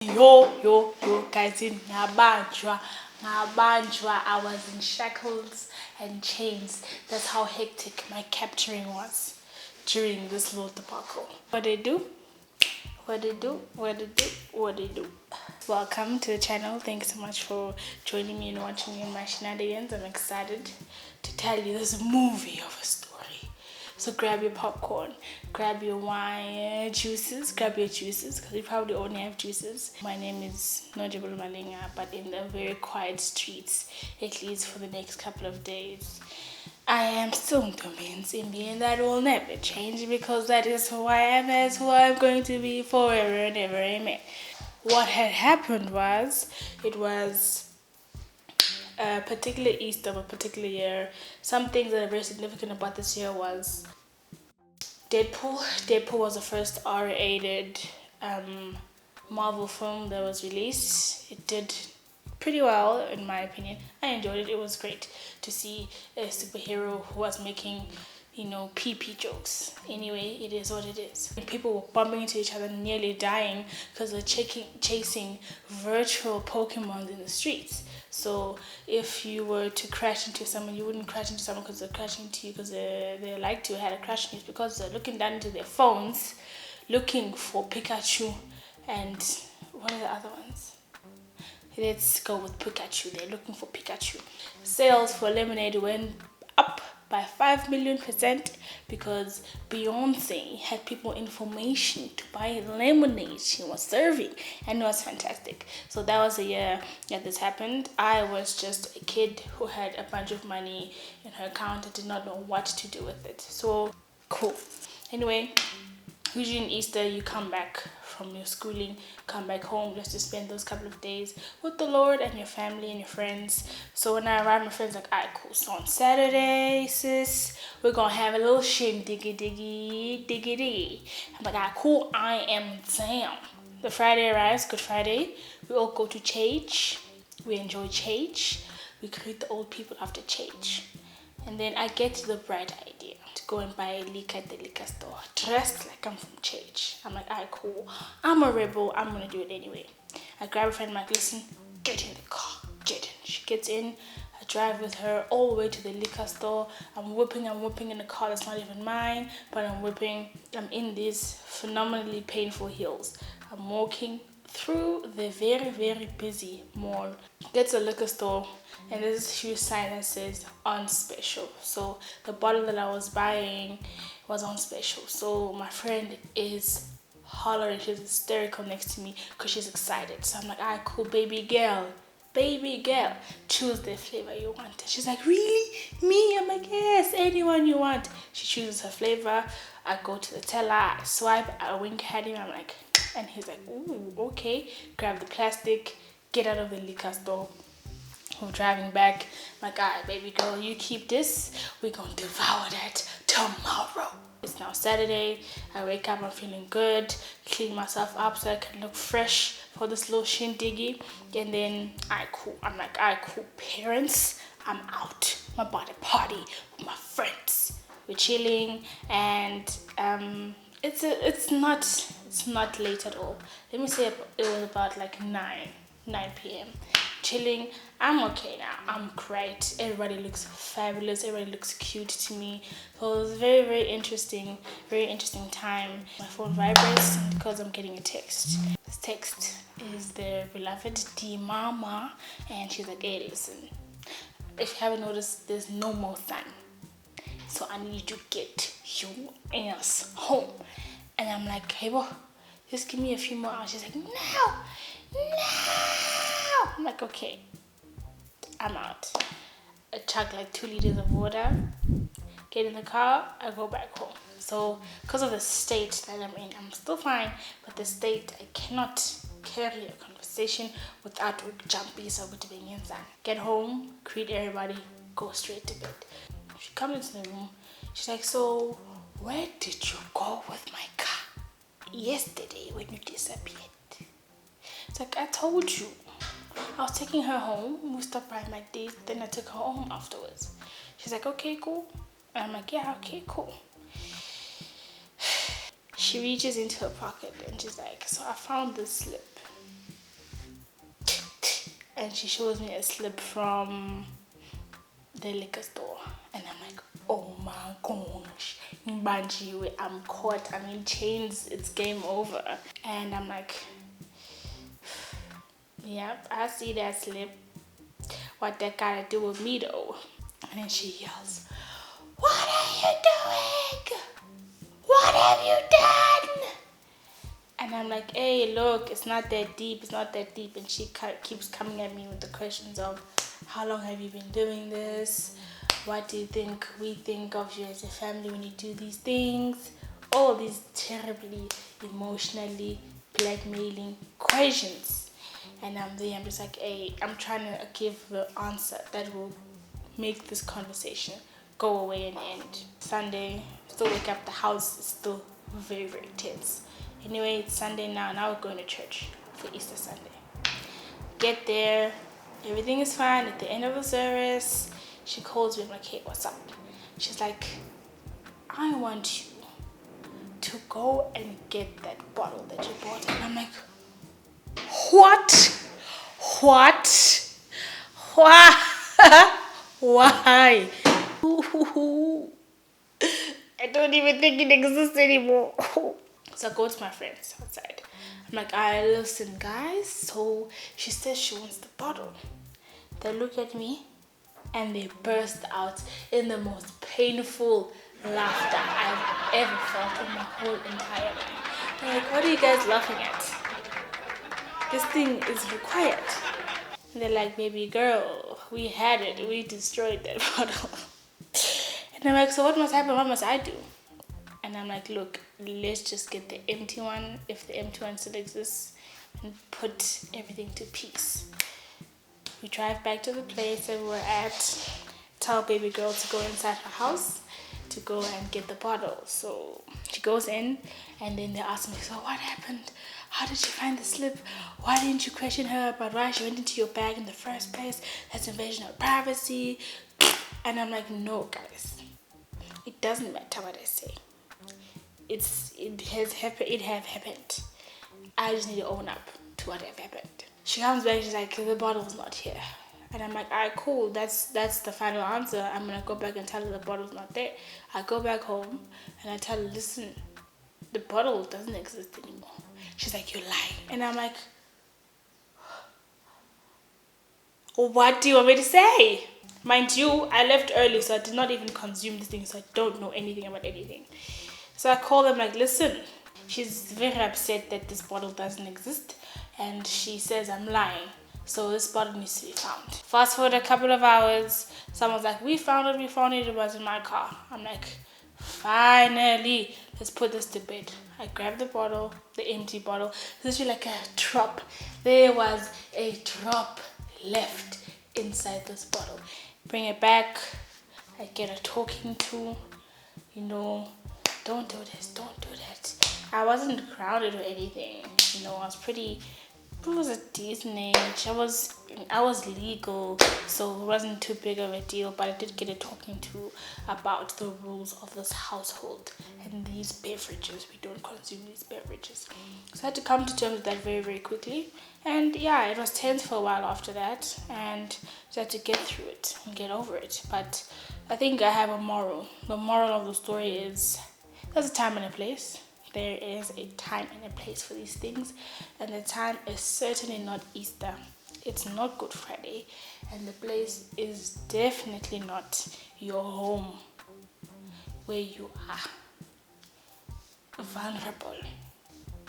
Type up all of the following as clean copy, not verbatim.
Yo, guys, in Ngabanjwa, I was in shackles and chains. That's how hectic my capturing was during this little debacle. What they do? Welcome to the channel. Thanks so much for joining me and watching me in my shenanigans. I'm excited to tell you this movie of a story. So grab your popcorn, grab your wine, juices, because we probably only have juices. My name is Ntombi-Yensimbi Malinga, but in the very quiet streets, at least for the next couple of days, I am still Ntombi-Yensimbi, and that will never change because that is who I am, that's who I'm going to be forever and ever, amen. What had happened was, it was a particular Easter of a particular year. Some things that are very significant about this year was Deadpool. Deadpool was the first R-rated Marvel film that was released. It did pretty well, in my opinion. I enjoyed it. It was great to see a superhero who was making, pee jokes. Anyway, it is what it is. People were bumping into each other, nearly dying because they're chasing virtual Pokemon in the streets. So if you were to crash into someone, you wouldn't crash into someone because they're crashing into you because they like to had a crash into you, because they're looking down into their phones looking for Pikachu and what are the other ones? Let's go with Pikachu. They're looking for Pikachu. Sales for lemonade went up by 5 million% because Beyonce had people information to buy lemonade she was serving, and it was fantastic. So that was the year that this happened. I was just a kid who had a bunch of money in her account and did not know what to do with it. So cool. Anyway, usually in Easter you come back from your schooling, come back home just to spend those couple of days with the Lord and your family and your friends. So when I arrived, my friends like, alright, cool. So on Saturday, sis, we're gonna have a little diggy. I'm like, alright, cool, I am down. The Friday arrives, Good Friday. We all go to church. We enjoy church. We greet the old people after church. And then I get to the bright idea to go and buy a liquor at the liquor store, dressed like I'm from church. I'm like, alright, cool. I'm a rebel. I'm going to do it anyway. I grab a friend, I'm like, listen, get in the car. Get in. She gets in. I drive with her all the way to the liquor store. I'm whipping in the car that's not even mine, but I'm in these phenomenally painful heels. I'm walking through the very, very busy mall. Get to the liquor store, and there's this huge sign that says on special. So the bottle that I was buying was on special. So my friend is hollering, she's hysterical next to me because she's excited. So I'm like, alright, cool, baby girl, choose the flavor you want. She's like, really? Me? I'm like, yes, anyone you want. She chooses her flavor. I go to the teller, I swipe, I wink at him, I'm like, and he's like, ooh, okay. Grab the plastic, get out of the liquor store. We're driving back. I'm like, alright, baby girl, you keep this. We're gonna devour that tomorrow. It's now Saturday. I wake up, I'm feeling good. Clean myself up so I can look fresh for this little shindiggy. And then, alright, cool. I'm like, alright, cool. Parents, I'm out. I'm about to party with my friends. We're chilling, and it's not late at all. Let me say it was about like 9 p.m. chilling. I'm okay now. I'm great. Everybody looks fabulous. Everybody looks cute to me. So it was very, very interesting time. My phone vibrates because I'm getting a text. This text is the beloved D Mama, and she's like, hey, listen, if you haven't noticed, there's no more sun. So I need you to get your ass home. And I'm like, hey, boy, just give me a few more hours. She's like, no. I'm like, okay, I'm out. I chug like 2 liters of water, get in the car, I go back home. So because of the state that I'm in, I'm still fine, but the state, I cannot carry a conversation without jumping. So I'm going to get home, greet everybody, go straight to bed. She comes into the room. She's like, so where did you go with my car yesterday when you disappeared? It's like, I told you. I was taking her home. We stopped by my date. Then I took her home afterwards. She's like, okay, cool. And I'm like, yeah, okay, cool. She reaches into her pocket and she's like, so I found this slip. and she shows me a slip from the liquor store, and I'm like, oh my gosh, Mbanjiwe, I'm caught, I'm in chains, it's game over. And I'm like, yep, I see that slip. What that gotta do with me though? And then she yells, what are you doing? What have you done? And I'm like, hey, look, it's not that deep, it's not that deep. And she keeps coming at me with the questions of, how long have you been doing this? What do you think we think of you as a family when you do these things? All these terribly emotionally blackmailing questions. And I'm there, I'm just like, hey, I'm trying to give the answer that will make this conversation go away and end. Sunday, still wake up, the house is still very, very tense. Anyway, it's Sunday now we're going to church for Easter Sunday. Get there, everything is fine. At the end of the service, she calls me, I'm like, hey, what's up? She's like, I want you to go and get that bottle that you bought. And I'm like, what? Why? Why? I don't even think it exists anymore. So I go to my friends outside. I'm like, listen guys, so she says she wants the bottle. They look at me and they burst out in the most painful laughter I've ever felt in my whole entire life. They're like, what are you guys laughing at? This thing is required. And they're like, baby girl, we had it, we destroyed that bottle. And I'm like, so what must happen? What must I do? And I'm like, look, let's just get the empty one, if the empty one still exists, and put everything to peace. We drive back to the place that we were at, tell baby girl to go inside her house to go and get the bottle. So she goes in, and then they ask me, so what happened? How did she find the slip? Why didn't you question her about why she went into your bag in the first place? That's invasion of privacy. And I'm like, no guys, it doesn't matter what I say. It have happened. I just need to own up to what have happened. She comes back, she's like, the bottle's not here. And I'm like, alright, cool, that's the final answer. I'm gonna go back and tell her the bottle's not there. I go back home and I tell her, listen, the bottle doesn't exist anymore. She's like, you lie. And I'm like, what do you want me to say? Mind you, I left early, so I did not even consume this thing, so I don't know anything about anything. So I call them like, listen, she's very upset that this bottle doesn't exist, and she says I'm lying, so this bottle needs to be found. Fast forward a couple of hours, someone's like, we found it, it was in my car. I'm like, finally, let's put this to bed. I grab the bottle, the empty bottle. This is like a drop. There was a drop left inside this bottle. Bring it back. I get a talking to, don't do this, don't do that. I wasn't grounded or anything. I was a decent age. I was legal, so it wasn't too big of a deal, but I did get a talking to about the rules of this household and these beverages. We don't consume these beverages. So I had to come to terms with that very, very quickly. And yeah, it was tense for a while after that, and just had to get through it and get over it. But I think I have a moral. The moral of the story is there's a time and a place. There is a time and a place for these things, and the time is certainly not Easter. It's not Good Friday, and the place is definitely not your home where you are vulnerable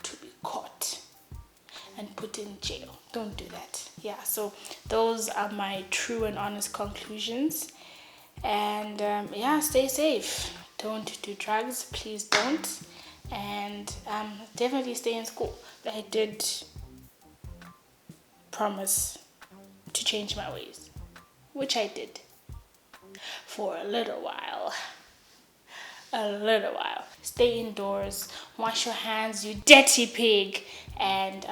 to be caught and put in jail. Don't do that. Yeah, so those are my true and honest conclusions. And stay safe. Don't do drugs, please don't. And definitely stay in school. I did promise to change my ways, which I did for a little while. Stay indoors, wash your hands, you dirty pig, and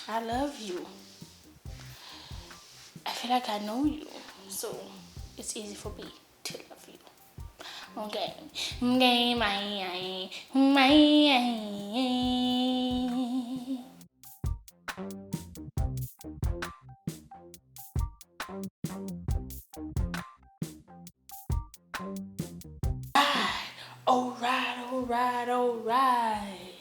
I love you. I feel like I know you, so it's easy for me to love you. Okay. Alright, alright, alright, alright.